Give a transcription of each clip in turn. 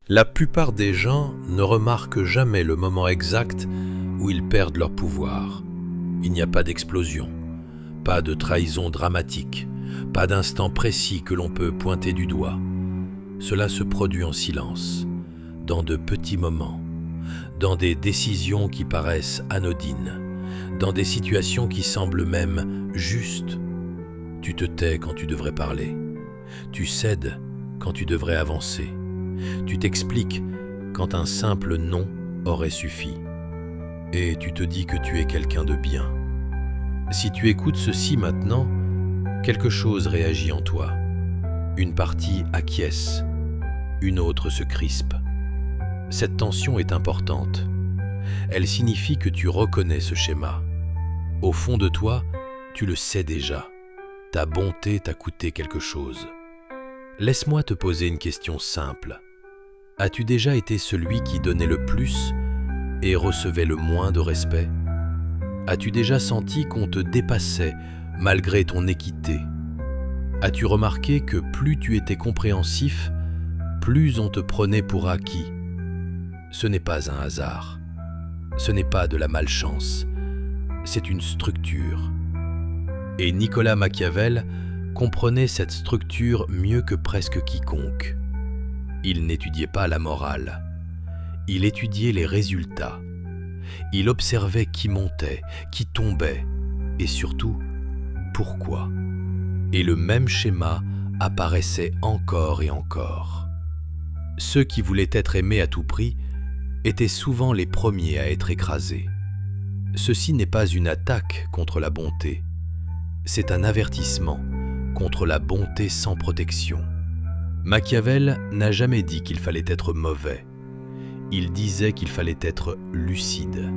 La plupart des gens ne remarquent jamais le moment exact où ils perdent leur pouvoir. Il n'y a pas d'explosion, pas de trahison dramatique, pas d'instant précis que l'on peut pointer du doigt. Cela se produit en silence, dans de petits moments, dans des décisions qui paraissent anodines, dans des situations qui semblent même justes. Tu te tais quand tu devrais parler, tu cèdes quand tu devrais avancer. Tu t'expliques quand un simple non aurait suffi. Et tu te dis que tu es quelqu'un de bien. Si tu écoutes ceci maintenant, quelque chose réagit en toi. Une partie acquiesce, une autre se crispe. Cette tension est importante. Elle signifie que tu reconnais ce schéma. Au fond de toi, tu le sais déjà. Ta bonté t'a coûté quelque chose. Laisse-moi te poser une question simple. As-tu déjà été celui qui donnait le plus et recevait le moins de respect? As-tu déjà senti qu'on te dépassait malgré ton équité? As-tu remarqué que plus tu étais compréhensif, plus on te prenait pour acquis? Ce n'est pas un hasard. Ce n'est pas de la malchance. C'est une structure. Et Nicolas Machiavel comprenait cette structure mieux que presque quiconque. Il n'étudiait pas la morale. Il étudiait les résultats. Il observait qui montait, qui tombait, et surtout, pourquoi. Et le même schéma apparaissait encore et encore. Ceux qui voulaient être aimés à tout prix étaient souvent les premiers à être écrasés. Ceci n'est pas une attaque contre la bonté, c'est un avertissement contre la bonté sans protection. Machiavel n'a jamais dit qu'il fallait être mauvais. Il disait qu'il fallait être lucide.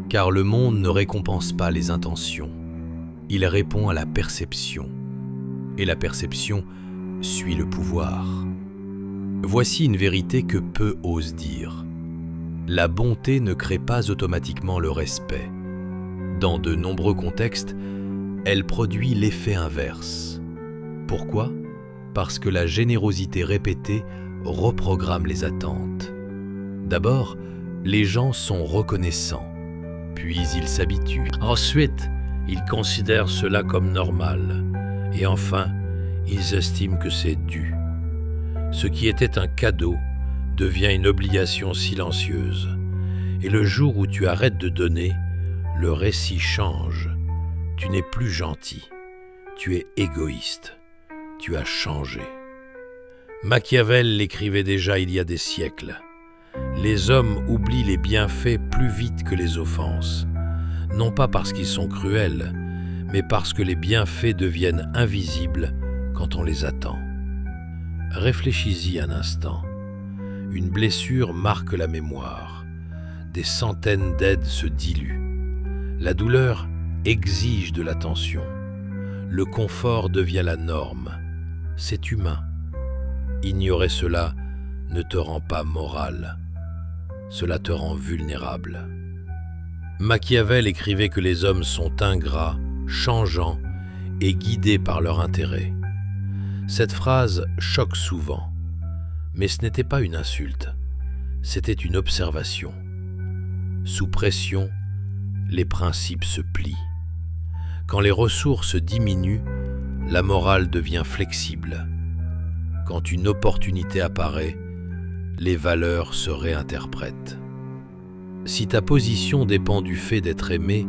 Car le monde ne récompense pas les intentions. Il répond à la perception. Et la perception suit le pouvoir. Voici une vérité que peu osent dire. La bonté ne crée pas automatiquement le respect. Dans de nombreux contextes, elle produit l'effet inverse. Pourquoi ? Parce que la générosité répétée reprogramme les attentes. D'abord, les gens sont reconnaissants, puis ils s'habituent. Ensuite, ils considèrent cela comme normal. Et enfin, ils estiment que c'est dû. Ce qui était un cadeau devient une obligation silencieuse. Et le jour où tu arrêtes de donner, le récit change. Tu n'es plus gentil, tu es égoïste. Tu as changé. Machiavel l'écrivait déjà il y a des siècles. Les hommes oublient les bienfaits plus vite que les offenses, non pas parce qu'ils sont cruels, mais parce que les bienfaits deviennent invisibles quand on les attend. Réfléchis-y un instant. Une blessure marque la mémoire. Des centaines d'aides se diluent. La douleur exige de l'attention. Le confort devient la norme. C'est humain. Ignorer cela ne te rend pas moral. Cela te rend vulnérable. Machiavel écrivait que les hommes sont ingrats, changeants et guidés par leur intérêt. Cette phrase choque souvent, mais ce n'était pas une insulte, c'était une observation. Sous pression, les principes se plient. Quand les ressources diminuent, la morale devient flexible. Quand une opportunité apparaît, les valeurs se réinterprètent. Si ta position dépend du fait d'être aimé,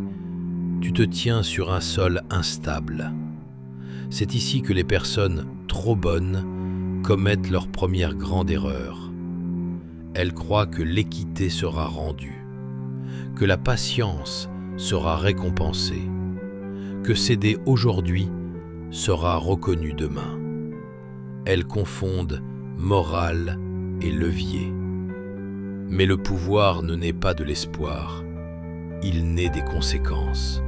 tu te tiens sur un sol instable. C'est ici que les personnes trop bonnes commettent leur première grande erreur. Elles croient que l'équité sera rendue, que la patience sera récompensée, que céder aujourd'hui sera reconnu demain. Elles confondent morale et levier. Mais le pouvoir ne naît pas de l'espoir, il naît des conséquences.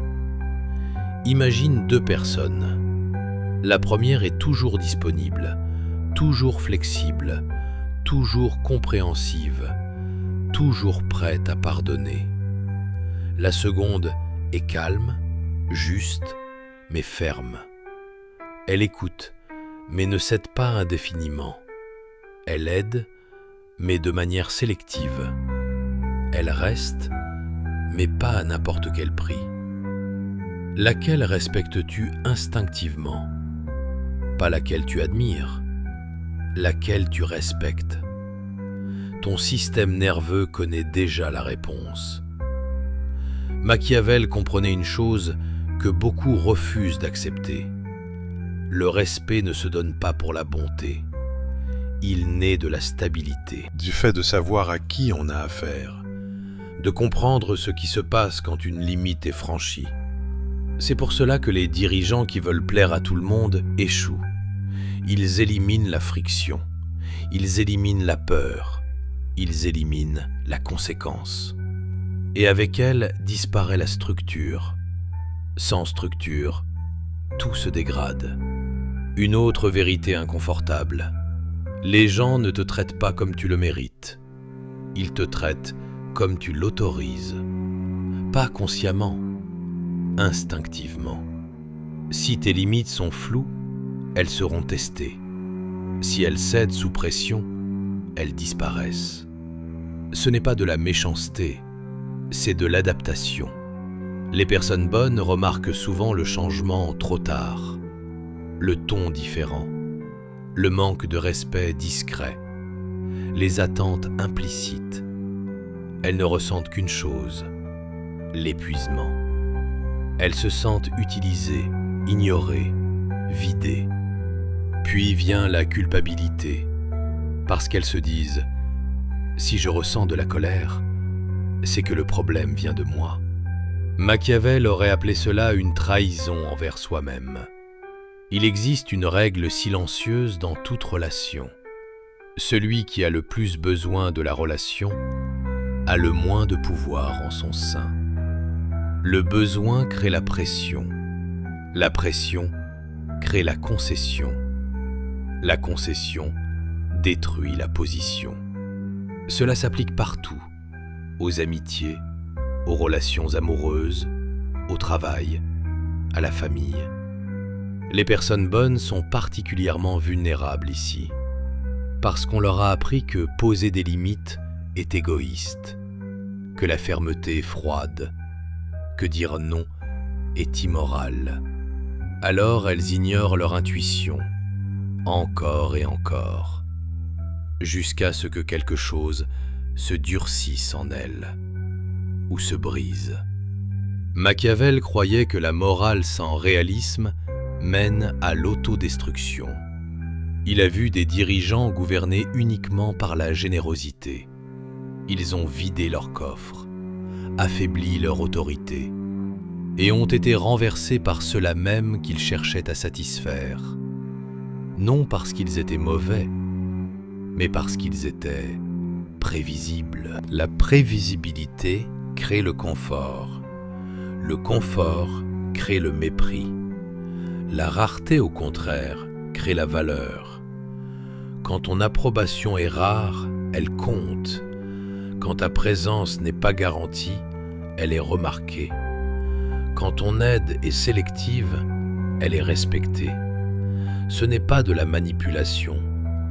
Imagine deux personnes. La première est toujours disponible, toujours flexible, toujours compréhensive, toujours prête à pardonner. La seconde est calme, juste, mais ferme. Elle écoute, mais ne cède pas indéfiniment. Elle aide, mais de manière sélective. Elle reste, mais pas à n'importe quel prix. Laquelle respectes-tu instinctivement? Pas laquelle tu admires, laquelle tu respectes. Ton système nerveux connaît déjà la réponse. Machiavel comprenait une chose que beaucoup refusent d'accepter. Le respect ne se donne pas pour la bonté. Il naît de la stabilité. Du fait de savoir à qui on a affaire. De comprendre ce qui se passe quand une limite est franchie. C'est pour cela que les dirigeants qui veulent plaire à tout le monde échouent. Ils éliminent la friction. Ils éliminent la peur. Ils éliminent la conséquence. Et avec elle disparaît la structure. Sans structure, tout se dégrade. Une autre vérité inconfortable. Les gens ne te traitent pas comme tu le mérites. Ils te traitent comme tu l'autorises. Pas consciemment, instinctivement. Si tes limites sont floues, elles seront testées. Si elles cèdent sous pression, elles disparaissent. Ce n'est pas de la méchanceté, c'est de l'adaptation. Les personnes bonnes remarquent souvent le changement trop tard, le ton différent, le manque de respect discret, les attentes implicites. Elles ne ressentent qu'une chose, l'épuisement. Elles se sentent utilisées, ignorées, vidées. Puis vient la culpabilité, parce qu'elles se disent « Si je ressens de la colère, c'est que le problème vient de moi. » Machiavel aurait appelé cela une trahison envers soi-même. Il existe une règle silencieuse dans toute relation. Celui qui a le plus besoin de la relation a le moins de pouvoir en son sein. Le besoin crée la pression crée la concession détruit la position. Cela s'applique partout, aux amitiés, aux relations amoureuses, au travail, à la famille. Les personnes bonnes sont particulièrement vulnérables ici, parce qu'on leur a appris que poser des limites est égoïste, que la fermeté est froide, que dire non est immoral. Alors elles ignorent leur intuition, encore et encore, jusqu'à ce que quelque chose se durcisse en elles ou se brise. Machiavel croyait que la morale sans réalisme mène à l'autodestruction. Il a vu des dirigeants gouvernés uniquement par la générosité. Ils ont vidé leur coffre, affaibli leur autorité, et ont été renversés par ceux-là même qu'ils cherchaient à satisfaire. Non parce qu'ils étaient mauvais, mais parce qu'ils étaient prévisibles. La prévisibilité crée le confort. Le confort crée le mépris. La rareté, au contraire, crée la valeur. Quand ton approbation est rare, elle compte. Quand ta présence n'est pas garantie, elle est remarquée. Quand ton aide est sélective, elle est respectée. Ce n'est pas de la manipulation,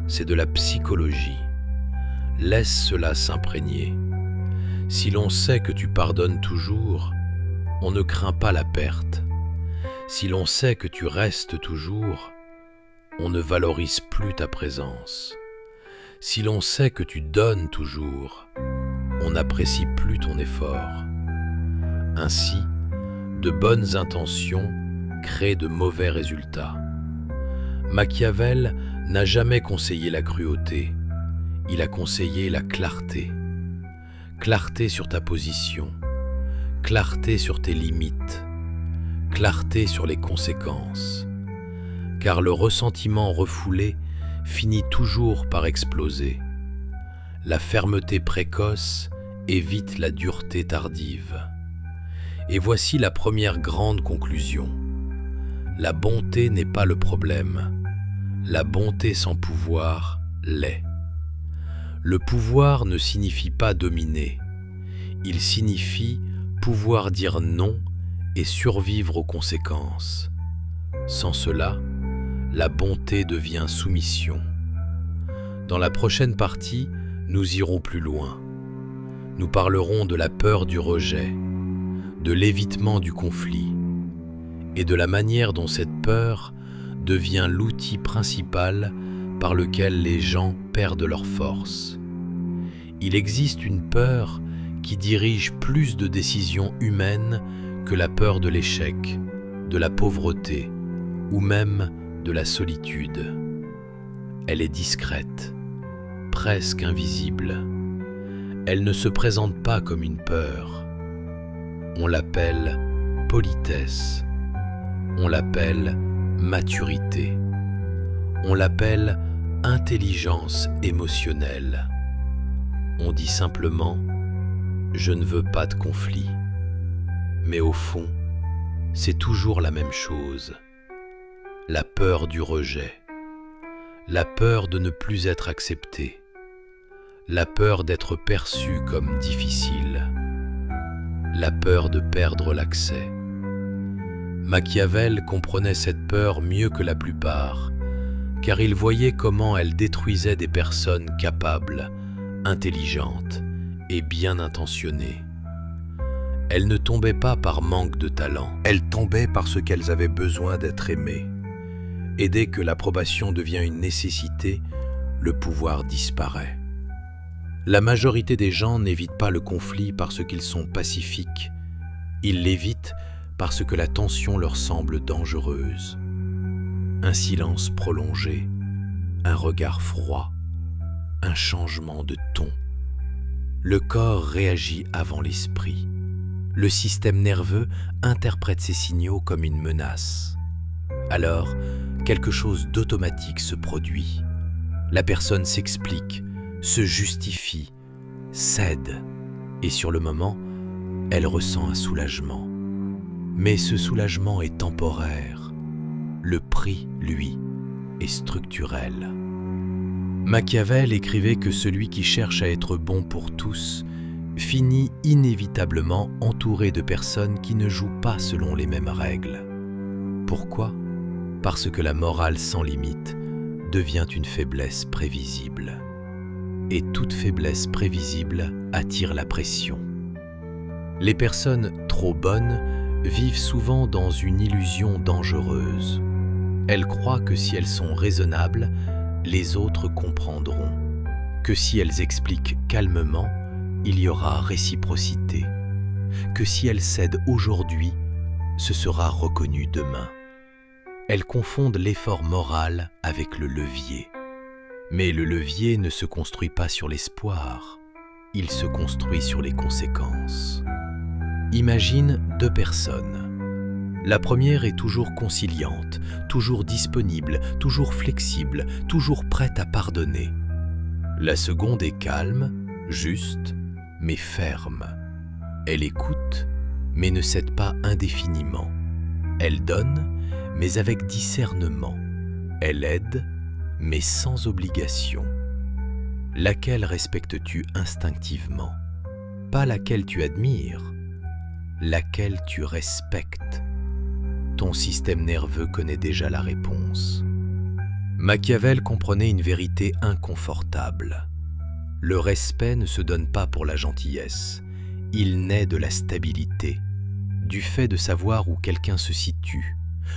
c'est de la psychologie. Laisse cela s'imprégner. Si l'on sait que tu pardonnes toujours, on ne craint pas la perte. Si l'on sait que tu restes toujours, on ne valorise plus ta présence. Si l'on sait que tu donnes toujours, on n'apprécie plus ton effort. Ainsi, de bonnes intentions créent de mauvais résultats. Machiavel n'a jamais conseillé la cruauté, il a conseillé la clarté. Clarté sur ta position, clarté sur tes limites, clarté sur les conséquences. Car le ressentiment refoulé finit toujours par exploser. La fermeté précoce évite la dureté tardive. Et voici la première grande conclusion. La bonté n'est pas le problème. La bonté sans pouvoir l'est. Le pouvoir ne signifie pas dominer. Il signifie pouvoir dire non et survivre aux conséquences. Sans cela, la bonté devient soumission. Dans la prochaine partie, Nous irons plus loin. Nous parlerons de la peur du rejet, de l'évitement du conflit et de la manière dont cette peur devient l'outil principal par lequel les gens perdent leur force. Il existe une peur qui dirige plus de décisions humaines que la peur de l'échec, de la pauvreté ou même de la solitude. Elle est discrète, presque invisible. Elle ne se présente pas comme une peur. On l'appelle politesse, on l'appelle maturité, on l'appelle intelligence émotionnelle. On dit simplement « je ne veux pas de conflit ». Mais au fond, c'est toujours la même chose. La peur du rejet, la peur de ne plus être accepté, la peur d'être perçu comme difficile, la peur de perdre l'accès. Machiavel comprenait cette peur mieux que la plupart, car il voyait comment elle détruisait des personnes capables, intelligentes et bien intentionnées. Elles ne tombaient pas par manque de talent, Elles tombaient parce qu'elles avaient besoin d'être aimées. Et dès que l'approbation devient une nécessité, le pouvoir disparaît. La majorité des gens n'évitent pas le conflit parce qu'ils sont pacifiques. Ils l'évitent parce que la tension leur semble dangereuse. Un silence prolongé, un regard froid, un changement de ton. Le corps réagit avant l'esprit. Le système nerveux interprète ces signaux comme une menace. Alors, quelque chose d'automatique se produit. La personne s'explique, se justifie, cède, et sur le moment, elle ressent un soulagement. Mais ce soulagement est temporaire. Le prix, lui, est structurel. Machiavel écrivait que celui qui cherche à être bon pour tous finit inévitablement entouré de personnes qui ne jouent pas selon les mêmes règles. Pourquoi ? Parce que la morale sans limite devient une faiblesse prévisible. Et toute faiblesse prévisible attire la pression. Les personnes trop bonnes vivent souvent dans une illusion dangereuse. Elles croient que si elles sont raisonnables, les autres comprendront, que si elles expliquent calmement, il y aura réciprocité, que si elles cèdent aujourd'hui, ce sera reconnu demain. Elles confondent l'effort moral avec le levier. Mais le levier ne se construit pas sur l'espoir, il se construit sur les conséquences. Imagine deux personnes. La première est toujours conciliante, toujours disponible, toujours flexible, toujours prête à pardonner. La seconde est calme, juste, mais ferme. Elle écoute, mais ne cède pas indéfiniment. Elle donne, mais avec discernement. Elle aide, mais sans obligation. Laquelle respectes-tu instinctivement? Pas laquelle tu admires, laquelle tu respectes. Ton système nerveux connaît déjà la réponse. Machiavel comprenait une vérité inconfortable. Le respect ne se donne pas pour la gentillesse. Il naît de la stabilité, du fait de savoir où quelqu'un se situe,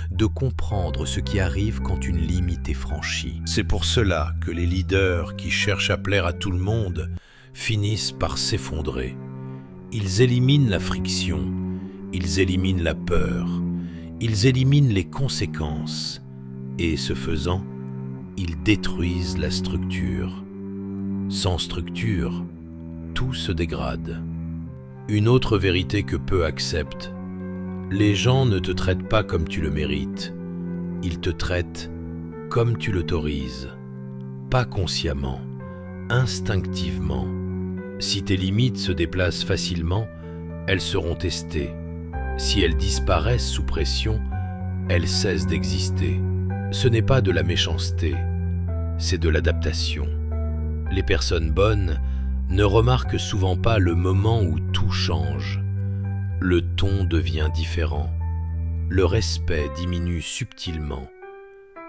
de comprendre ce qui arrive quand une limite est franchie. C'est pour cela que les leaders qui cherchent à plaire à tout le monde finissent par s'effondrer. Ils éliminent la friction, ils éliminent la peur, ils éliminent les conséquences et, ce faisant, ils détruisent la structure. Sans structure, tout se dégrade. Une autre vérité que peu acceptent: les gens ne te traitent pas comme tu le mérites, ils te traitent comme tu l'autorises. Pas consciemment, instinctivement. Si tes limites se déplacent facilement, elles seront testées. Si elles disparaissent sous pression, elles cessent d'exister. Ce n'est pas de la méchanceté, c'est de l'adaptation. Les personnes bonnes ne remarquent souvent pas le moment où tout change. Le ton devient différent. Le respect diminue subtilement.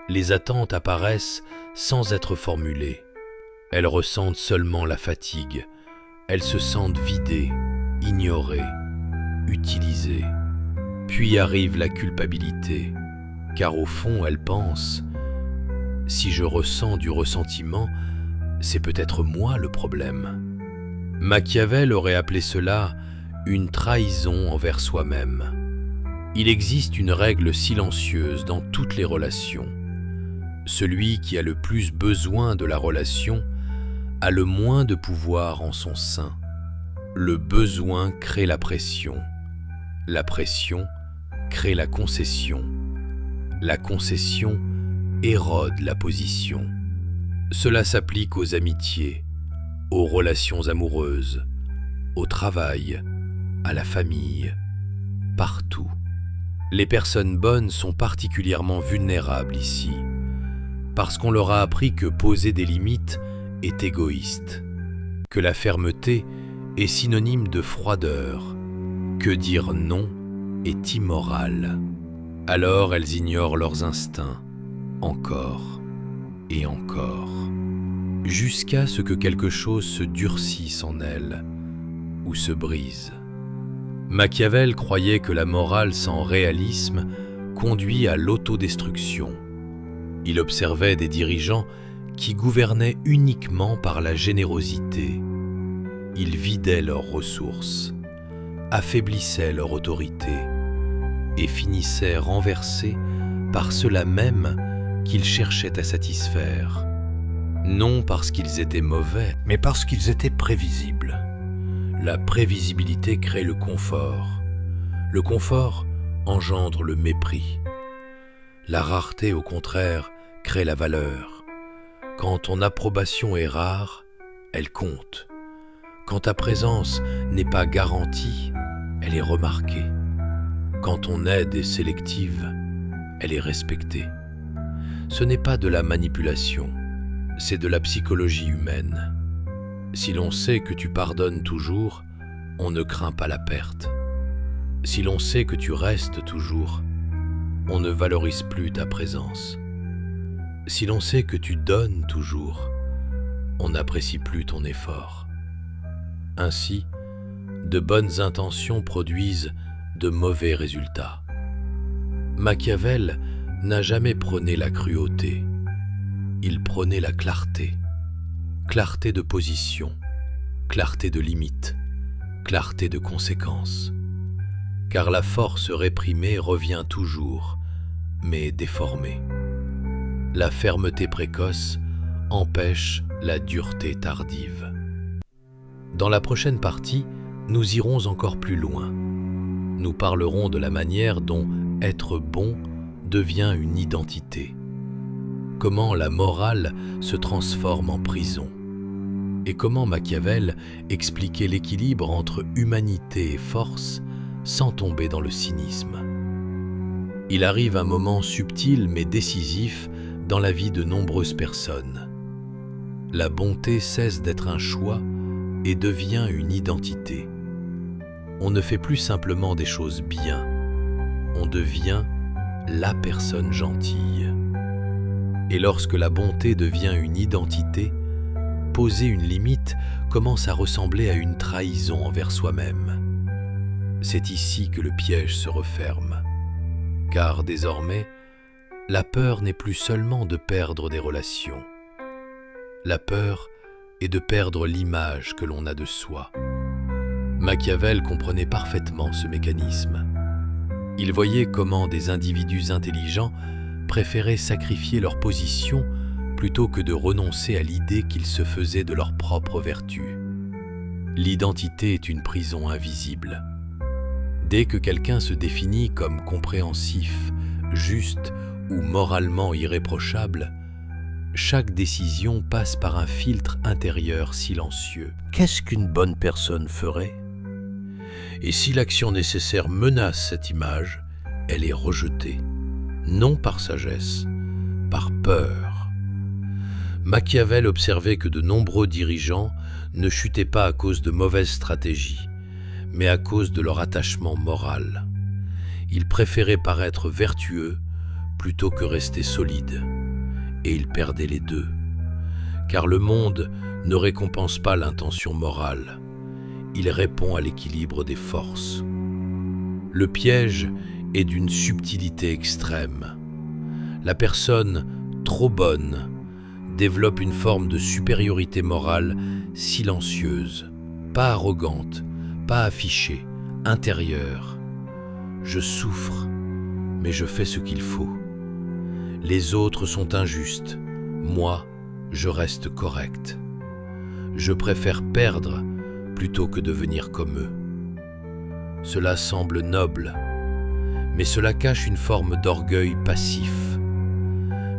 Les attentes apparaissent sans être formulées. Elles ressentent seulement la fatigue. Elles se sentent vidées, ignorées, utilisées. Puis arrive la culpabilité, car au fond, elles pensent « Si je ressens du ressentiment, c'est peut-être moi le problème. » Machiavel aurait appelé cela une trahison envers soi-même. Il existe une règle silencieuse dans toutes les relations. Celui qui a le plus besoin de la relation a le moins de pouvoir en son sein. Le besoin crée la pression. La pression crée la concession. La concession érode la position. Cela s'applique aux amitiés, aux relations amoureuses, au travail, à la famille, partout. Les personnes bonnes sont particulièrement vulnérables ici, parce qu'on leur a appris que poser des limites est égoïste, que la fermeté est synonyme de froideur, que dire non est immoral. Alors elles ignorent leurs instincts, encore et encore, jusqu'à ce que quelque chose se durcisse en elles ou se brise. Machiavel croyait que la morale sans réalisme conduit à l'autodestruction. Il observait des dirigeants qui gouvernaient uniquement par la générosité. Ils vidaient leurs ressources, affaiblissaient leur autorité et finissaient renversés par ceux-là même qu'ils cherchaient à satisfaire. Non parce qu'ils étaient mauvais, mais parce qu'ils étaient prévisibles. La prévisibilité crée le confort. Le confort engendre le mépris. La rareté, au contraire, crée la valeur. Quand ton approbation est rare, elle compte. Quand ta présence n'est pas garantie, elle est remarquée. Quand ton aide est sélective, elle est respectée. Ce n'est pas de la manipulation, c'est de la psychologie humaine. Si l'on sait que tu pardonnes toujours, on ne craint pas la perte. Si l'on sait que tu restes toujours, on ne valorise plus ta présence. Si l'on sait que tu donnes toujours, on n'apprécie plus ton effort. Ainsi, de bonnes intentions produisent de mauvais résultats. Machiavel n'a jamais prôné la cruauté. Il prônait la clarté. Clarté de position, clarté de limite, clarté de conséquences. Car la force réprimée revient toujours, mais déformée. La fermeté précoce empêche la dureté tardive. Dans la prochaine partie, nous irons encore plus loin. Nous parlerons de la manière dont être bon devient une identité. Comment la morale se transforme en prison. Et comment Machiavel expliquait l'équilibre entre humanité et force sans tomber dans le cynisme. Il arrive un moment subtil mais décisif dans la vie de nombreuses personnes. La bonté cesse d'être un choix et devient une identité. On ne fait plus simplement des choses bien, on devient la personne gentille. Et lorsque la bonté devient une identité, poser une limite commence à ressembler à une trahison envers soi-même. C'est ici que le piège se referme. Car désormais, la peur n'est plus seulement de perdre des relations. La peur est de perdre l'image que l'on a de soi. Machiavel comprenait parfaitement ce mécanisme. Il voyait comment des individus intelligents préféraient sacrifier leur position plutôt que de renoncer à l'idée qu'ils se faisaient de leur propre vertu. L'identité est une prison invisible. Dès que quelqu'un se définit comme compréhensif, juste ou moralement irréprochable, chaque décision passe par un filtre intérieur silencieux. Qu'est-ce qu'une bonne personne ferait ? Et si l'action nécessaire menace cette image, elle est rejetée, non par sagesse, par peur. Machiavel observait que de nombreux dirigeants ne chutaient pas à cause de mauvaises stratégies, mais à cause de leur attachement moral. Ils préféraient paraître vertueux plutôt que rester solides, et ils perdaient les deux, car le monde ne récompense pas l'intention morale, il répond à l'équilibre des forces. Le piège est d'une subtilité extrême. La personne trop bonne développe une forme de supériorité morale silencieuse, pas arrogante, pas affichée, intérieure. Je souffre, mais je fais ce qu'il faut. Les autres sont injustes, moi, je reste correct. Je préfère perdre plutôt que devenir comme eux. Cela semble noble, mais cela cache une forme d'orgueil passif.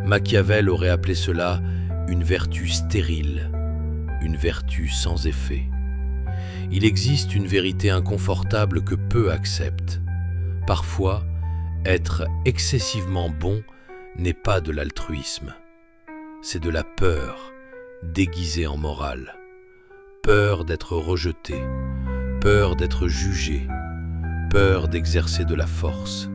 Machiavel aurait appelé cela une vertu stérile, une vertu sans effet. Il existe une vérité inconfortable que peu acceptent. Parfois, être excessivement bon n'est pas de l'altruisme, c'est de la peur déguisée en morale. Peur d'être rejeté, peur d'être jugé, peur d'exercer de la force.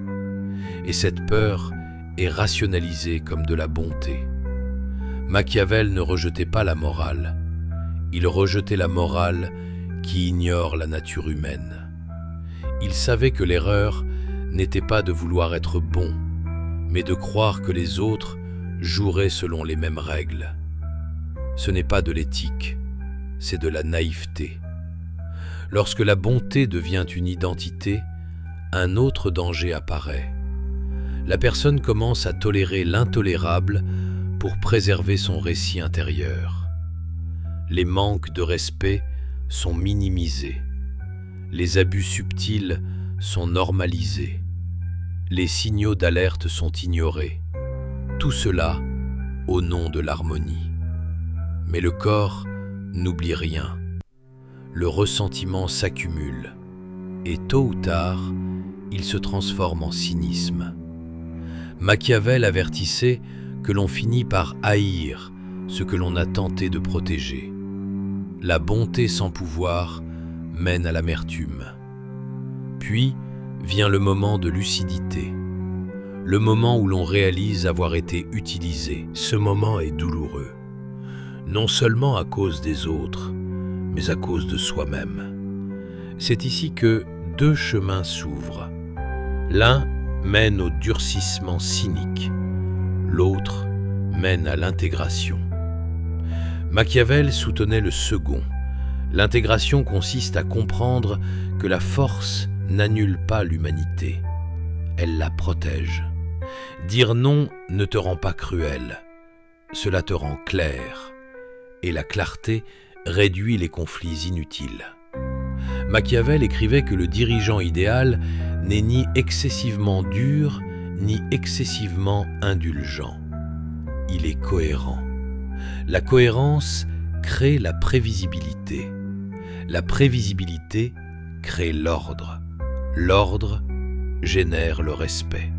Et cette peur est rationalisée comme de la bonté. Machiavel ne rejetait pas la morale, il rejetait la morale qui ignore la nature humaine. Il savait que l'erreur n'était pas de vouloir être bon, mais de croire que les autres joueraient selon les mêmes règles. Ce n'est pas de l'éthique, c'est de la naïveté. Lorsque la bonté devient une identité, un autre danger apparaît. La personne commence à tolérer l'intolérable pour préserver son récit intérieur. Les manques de respect sont minimisés. Les abus subtils sont normalisés. Les signaux d'alerte sont ignorés. Tout cela au nom de l'harmonie. Mais le corps n'oublie rien. Le ressentiment s'accumule et tôt ou tard, il se transforme en cynisme. Machiavel avertissait que l'on finit par haïr ce que l'on a tenté de protéger. La bonté sans pouvoir mène à l'amertume. Puis vient le moment de lucidité, le moment où l'on réalise avoir été utilisé. Ce moment est douloureux, non seulement à cause des autres, mais à cause de soi-même. C'est ici que deux chemins s'ouvrent. L'un mène au durcissement cynique, l'autre mène à l'intégration. Machiavel soutenait le second. L'intégration consiste à comprendre que la force n'annule pas l'humanité, elle la protège. Dire non ne te rend pas cruel, cela te rend clair, et la clarté réduit les conflits inutiles. Machiavel écrivait que le dirigeant idéal n'est ni excessivement dur, ni excessivement indulgent. Il est cohérent. La cohérence crée la prévisibilité. La prévisibilité crée l'ordre. L'ordre génère le respect.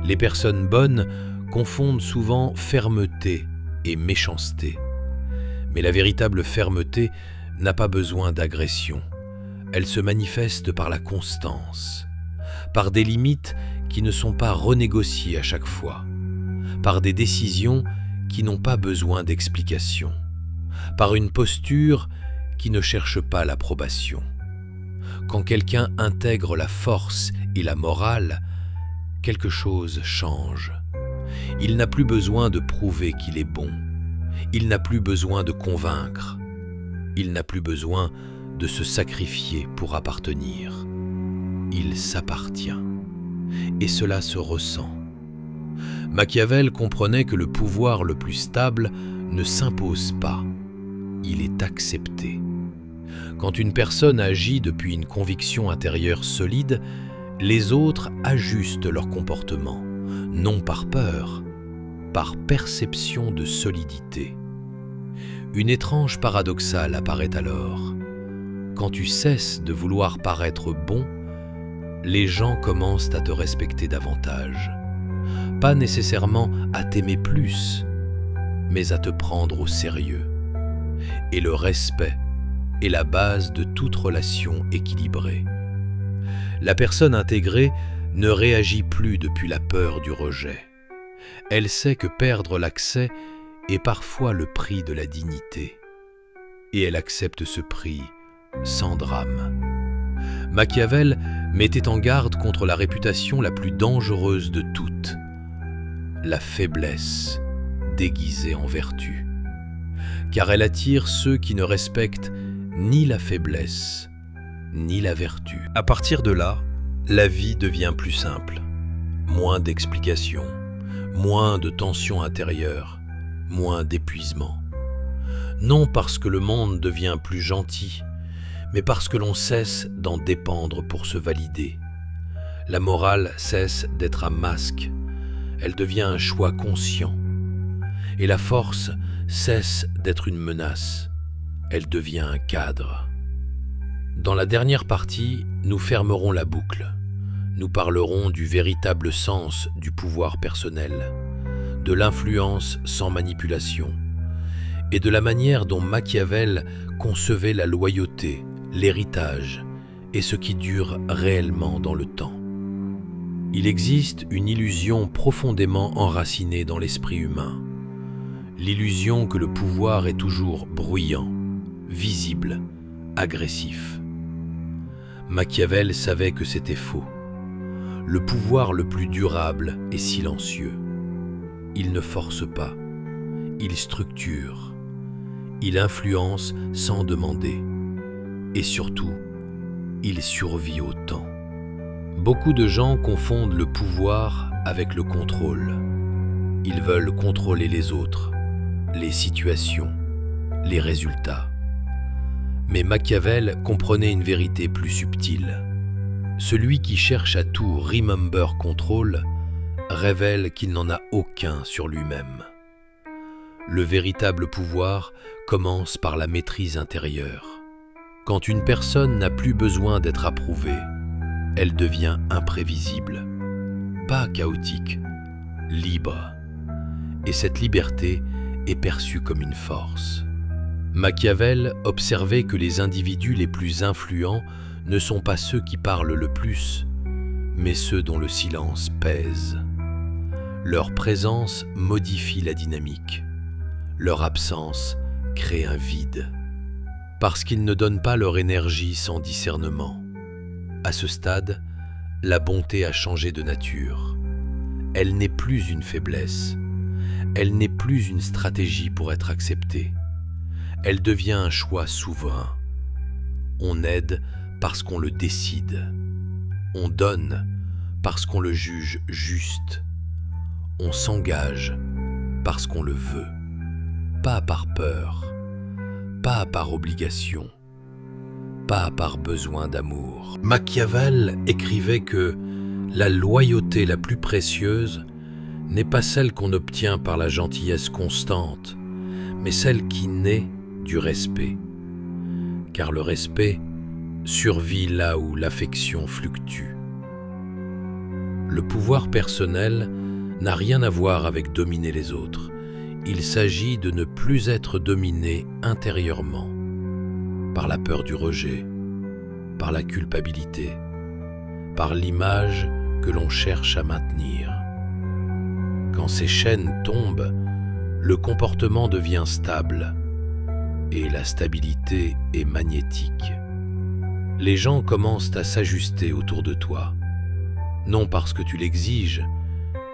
Les personnes bonnes confondent souvent fermeté et méchanceté. Mais la véritable fermeté n'a pas besoin d'agression. Elle se manifeste par la constance, par des limites qui ne sont pas renégociées à chaque fois, par des décisions qui n'ont pas besoin d'explication, par une posture qui ne cherche pas l'approbation. Quand quelqu'un intègre la force et la morale, quelque chose change. Il n'a plus besoin de prouver qu'il est bon. Il n'a plus besoin de convaincre. Il n'a plus besoin de se sacrifier pour appartenir. Il s'appartient. Et cela se ressent. Machiavel comprenait que le pouvoir le plus stable ne s'impose pas. Il est accepté. Quand une personne agit depuis une conviction intérieure solide, les autres ajustent leur comportement, non par peur, par perception de solidité. Une étrange paradoxale apparaît alors. Quand tu cesses de vouloir paraître bon, les gens commencent à te respecter davantage. Pas nécessairement à t'aimer plus, mais à te prendre au sérieux. Et le respect est la base de toute relation équilibrée. La personne intégrée ne réagit plus depuis la peur du rejet. Elle sait que perdre l'accès est parfois le prix de la dignité. Et elle accepte ce prix sans drame. Machiavel mettait en garde contre la réputation la plus dangereuse de toutes, la faiblesse déguisée en vertu. Car elle attire ceux qui ne respectent ni la faiblesse, ni la vertu. À partir de là, la vie devient plus simple. Moins d'explications, moins de tensions intérieures, moins d'épuisement. Non parce que le monde devient plus gentil, mais parce que l'on cesse d'en dépendre pour se valider. La morale cesse d'être un masque, elle devient un choix conscient. Et la force cesse d'être une menace, elle devient un cadre. Dans la dernière partie, nous fermerons la boucle. Nous parlerons du véritable sens du pouvoir personnel, de l'influence sans manipulation, et de la manière dont Machiavel concevait la loyauté, l'héritage et ce qui dure réellement dans le temps. Il existe une illusion profondément enracinée dans l'esprit humain, l'illusion que le pouvoir est toujours bruyant, visible, agressif. Machiavel savait que c'était faux. Le pouvoir le plus durable est silencieux. Il ne force pas, il structure, il influence sans demander. Et surtout, il survit au temps. Beaucoup de gens confondent le pouvoir avec le contrôle. Ils veulent contrôler les autres, les situations, les résultats. Mais Machiavel comprenait une vérité plus subtile. Celui qui cherche à tout remember control révèle qu'il n'en a aucun sur lui-même. Le véritable pouvoir commence par la maîtrise intérieure. Quand une personne n'a plus besoin d'être approuvée, elle devient imprévisible, pas chaotique, libre. Et cette liberté est perçue comme une force. Machiavel observait que les individus les plus influents ne sont pas ceux qui parlent le plus, mais ceux dont le silence pèse. Leur présence modifie la dynamique. Leur absence crée un vide. Parce qu'ils ne donnent pas leur énergie sans discernement. À ce stade, la bonté a changé de nature. Elle n'est plus une faiblesse. Elle n'est plus une stratégie pour être acceptée. Elle devient un choix souverain. On aide parce qu'on le décide. On donne parce qu'on le juge juste. On s'engage parce qu'on le veut. Pas par peur, pas par obligation, pas par besoin d'amour. Machiavel écrivait que la loyauté la plus précieuse n'est pas celle qu'on obtient par la gentillesse constante, mais celle qui naît du respect. Car le respect survit là où l'affection fluctue. Le pouvoir personnel n'a rien à voir avec dominer les autres. Il s'agit de ne plus être dominé intérieurement par la peur du rejet, par la culpabilité, par l'image que l'on cherche à maintenir. Quand ces chaînes tombent, le comportement devient stable et la stabilité est magnétique. Les gens commencent à s'ajuster autour de toi, non parce que tu l'exiges,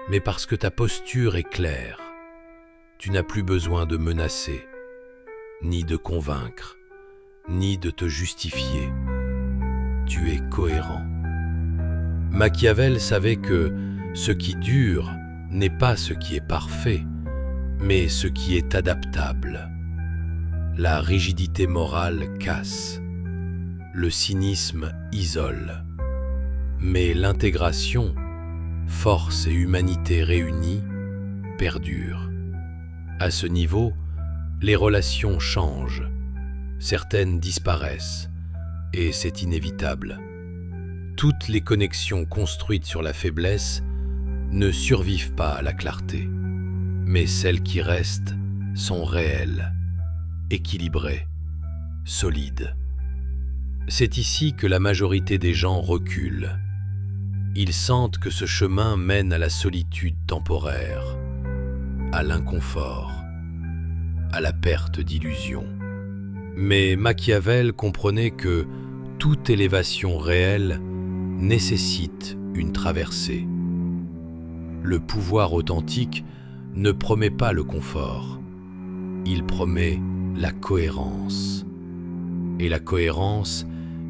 mais parce que ta posture est claire. Tu n'as plus besoin de menacer, ni de convaincre, ni de te justifier. Tu es cohérent. Machiavel savait que ce qui dure n'est pas ce qui est parfait, mais ce qui est adaptable. La rigidité morale casse, le cynisme isole, mais l'intégration, force et humanité réunies, perdure. À ce niveau, les relations changent, certaines disparaissent, et c'est inévitable. Toutes les connexions construites sur la faiblesse ne survivent pas à la clarté, mais celles qui restent sont réelles, équilibrées, solides. C'est ici que la majorité des gens reculent. Ils sentent que ce chemin mène à la solitude temporaire, à l'inconfort, à la perte d'illusion. Mais Machiavel comprenait que toute élévation réelle nécessite une traversée. Le pouvoir authentique ne promet pas le confort, il promet la cohérence. Et la cohérence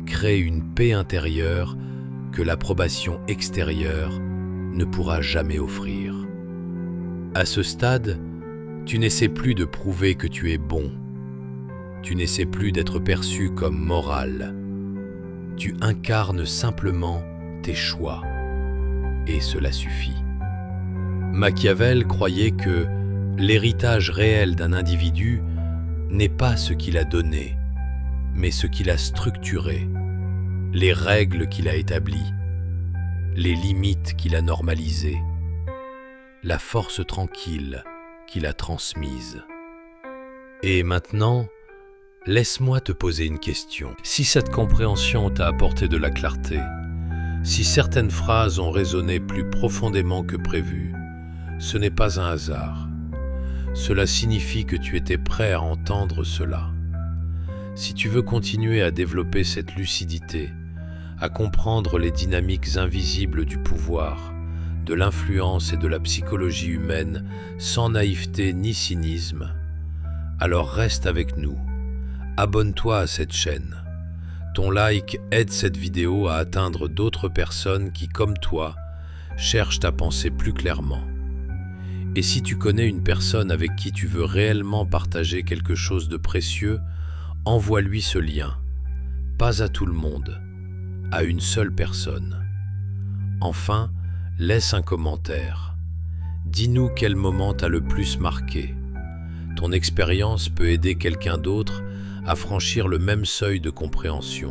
crée une paix intérieure que l'approbation extérieure ne pourra jamais offrir. À ce stade, tu n'essaies plus de prouver que tu es bon. Tu n'essaies plus d'être perçu comme moral. Tu incarnes simplement tes choix. Et cela suffit. Machiavel croyait que l'héritage réel d'un individu n'est pas ce qu'il a donné, mais ce qu'il a structuré, les règles qu'il a établies, les limites qu'il a normalisées, la force tranquille qu'il a transmise. Et maintenant, laisse-moi te poser une question. Si cette compréhension t'a apporté de la clarté, si certaines phrases ont résonné plus profondément que prévu, ce n'est pas un hasard. Cela signifie que tu étais prêt à entendre cela. Si tu veux continuer à développer cette lucidité, à comprendre les dynamiques invisibles du pouvoir, de l'influence et de la psychologie humaine sans naïveté ni cynisme, alors reste avec nous. Abonne-toi à cette chaîne. Ton like aide cette vidéo à atteindre d'autres personnes qui, comme toi, cherchent à penser plus clairement. Et si tu connais une personne avec qui tu veux réellement partager quelque chose de précieux, envoie-lui ce lien. Pas à tout le monde, à une seule personne. Enfin, laisse un commentaire. Dis-nous quel moment t'a le plus marqué. Ton expérience peut aider quelqu'un d'autre à franchir le même seuil de compréhension.